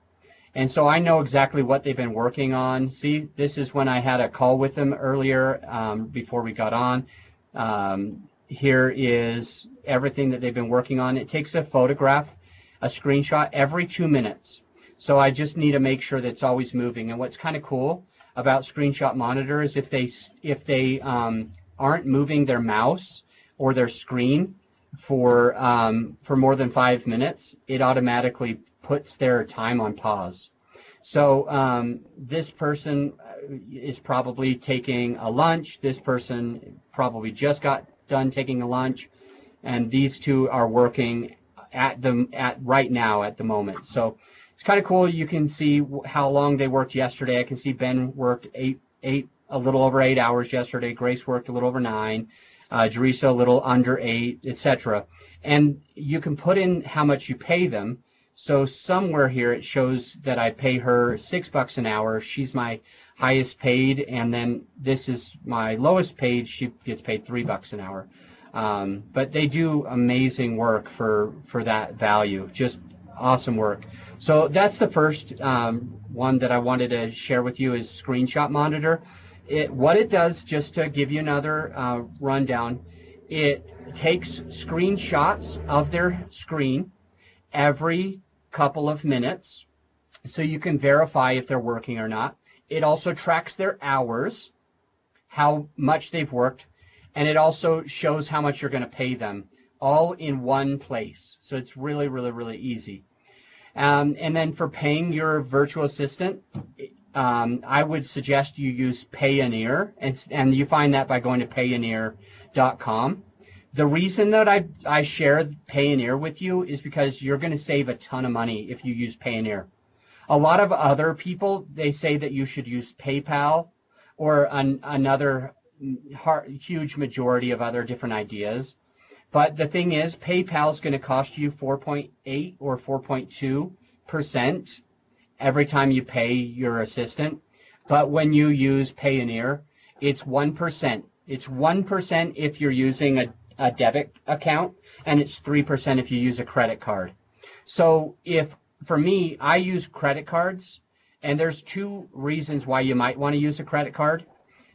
And so I know exactly what they've been working on. See, this is when I had a call with them earlier before we got on. Here is everything that they've been working on. It takes a photograph, a screenshot every 2 minutes. So I just need to make sure that it's always moving. And what's kind of cool about Screenshot Monitor is if they aren't moving their mouse or their screen for more than 5 minutes, it automatically puts their time on pause. So this person is probably taking a lunch. This person probably just got done taking a lunch, and these 2 are working at right now at the moment. So it's kind of cool. You can see how long they worked yesterday. I can see Ben worked a little over 8 hours yesterday. Grace worked a little over 9. Teresa a little under 8, etc. And you can put in how much you pay them. So somewhere here it shows that I pay her $6 an hour. She's my highest paid, and then this is my lowest paid. She gets paid $3 an hour. But they do amazing work for that value. Just awesome work. So that's the first one that I wanted to share with you is Screenshot Monitor. What it does, just to give you another rundown, it takes screenshots of their screen every couple of minutes so you can verify if they're working or not. It also tracks their hours, how much they've worked, and it also shows how much you're going to pay them, all in one place. So it's really, really, really easy. And then for paying your virtual assistant, I would suggest you use Payoneer, and you find that by going to Payoneer.com. The reason that I share Payoneer with you is because you're going to save a ton of money if you use Payoneer. A lot of other people, they say that you should use PayPal or another huge majority of other different ideas. But the thing is, PayPal is going to cost you 4.8 or 4.2% every time you pay your assistant. But when you use Payoneer, it's 1%. It's 1% if you're using a debit account, and it's 3% if you use a credit card. So for me, I use credit cards, and there's 2 reasons why you might want to use a credit card.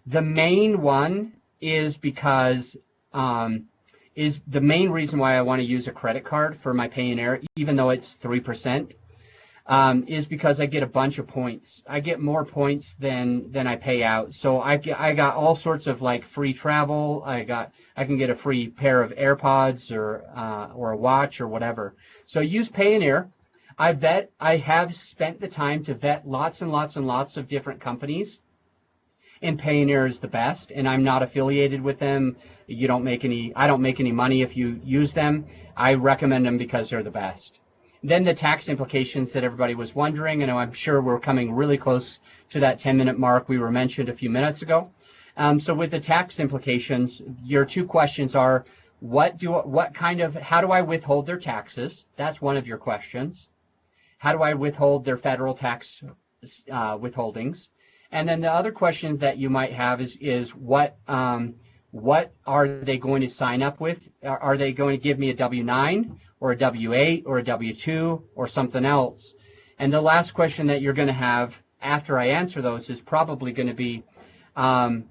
The main one is because the main reason why I want to use a credit card for my Payoneer, even though it's 3%, is because I get a bunch of points. I get more points than I pay out. So I got all sorts of like free travel. I can get a free pair of AirPods or a watch or whatever. So use Payoneer. I have spent the time to vet lots and lots and lots of different companies, and Payoneer is the best, and I'm not affiliated with them. I don't make any money if you use them. I recommend them because they're the best. Then the tax implications that everybody was wondering, and I'm sure we're coming really close to that 10-minute mark we were mentioned a few minutes ago. So with the tax implications, your two questions are, how do I withhold their taxes? That's one of your questions. How do I withhold their federal tax withholdings? And then the other questions that you might have is what are they going to sign up with? Are they going to give me a W-9 or a W-8 or a W-2 or something else? And the last question that you're going to have after I answer those is probably going to be, am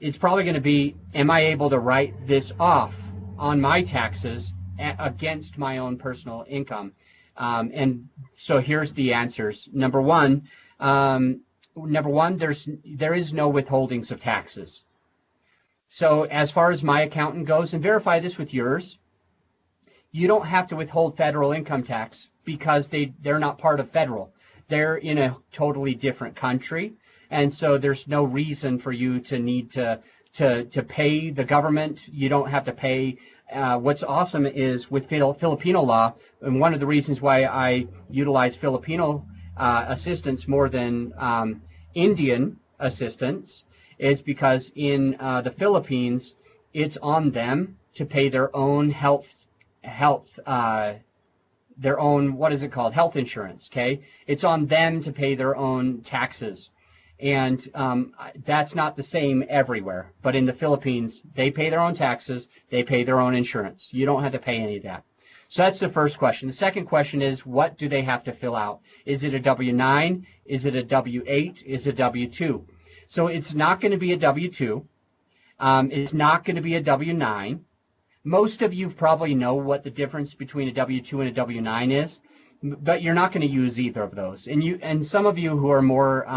I able to write this off on my taxes against my own personal income? And so here's the answers. Number one, there is no withholdings of taxes. So as far as my accountant goes, and verify this with yours, you don't have to withhold federal income tax because they're not part of federal. They're in a totally different country, and so there's no reason for you to need to pay the government. You don't have to pay. What's awesome is with Filipino law, and one of the reasons why I utilize Filipino assistance more than Indian assistance is because in the Philippines, it's on them to pay their own their own, what is it called? Health insurance, okay? It's on them to pay their own taxes. And that's not the same everywhere. But in the Philippines, they pay their own taxes, they pay their own insurance. You don't have to pay any of that. So that's the first question. The second question is, what do they have to fill out? Is it a W-9? Is it a W-8? Is it a W-2? So it's not going to be a W-2. It's not going to be a W-9. Most of you probably know what the difference between a W-2 and a W-9 is, but you're not going to use either of those. And some of you who are more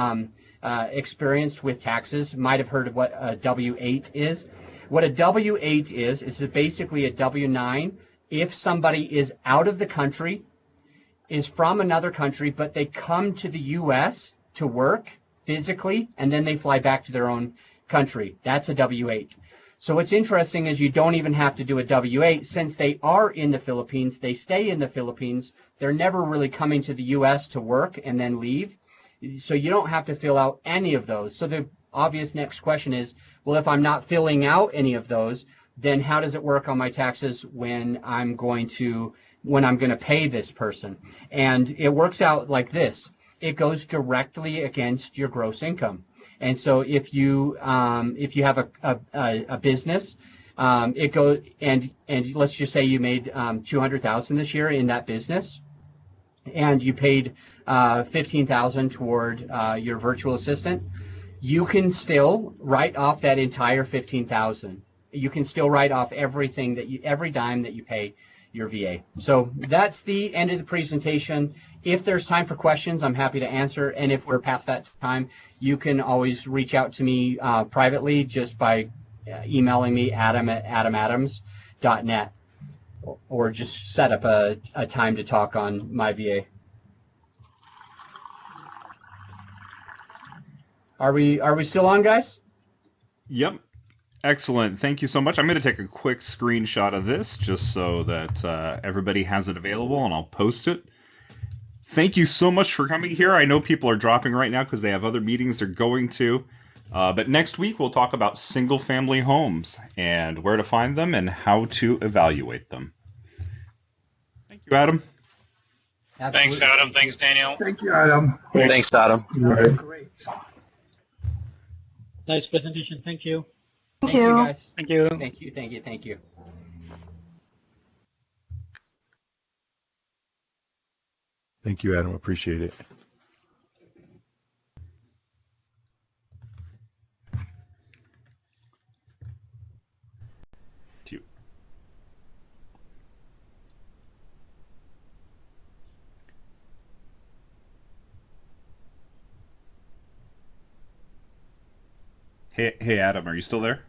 experienced with taxes might have heard of what a W-8 is. What a W-8 is basically a W-9 if somebody is out of the country, is from another country, but they come to the U.S. to work physically, and then they fly back to their own country. That's a W-8. So what's interesting is you don't even have to do a W-8 since they are in the Philippines. They stay in the Philippines. They're never really coming to the U.S. to work and then leave. So you don't have to fill out any of those. So the obvious next question is, well, if I'm not filling out any of those, then how does it work on my taxes when I'm going to pay this person? And it works out like this. It goes directly against your gross income. And so if you have a business, it goes and let's just say you made $200,000 this year in that business, and you paid $15,000 toward your virtual assistant, you can still write off that entire $15,000. You can still write off every dime that you pay your VA. So that's the end of the presentation. If there's time for questions, I'm happy to answer. And if we're past that time, you can always reach out to me privately just by emailing me adam@adamadams.net, or just set up a time to talk on my VA. Are we still on, guys? Yep. Excellent. Thank you so much. I'm going to take a quick screenshot of this just so that everybody has it available, and I'll post it. Thank you so much for coming here. I know people are dropping right now because they have other meetings they're going to. But next week, we'll talk about single-family homes and where to find them and how to evaluate them. Thank you, Adam. Absolutely. Thanks, Adam. Thanks, Daniel. Thank you, Adam. Thanks, Adam. That's great. Nice presentation. Thank you. Thank you, guys. Thank you. Thank you. Thank you. Thank you. Thank you, Adam. Appreciate it. To you. Hey, Adam, are you still there?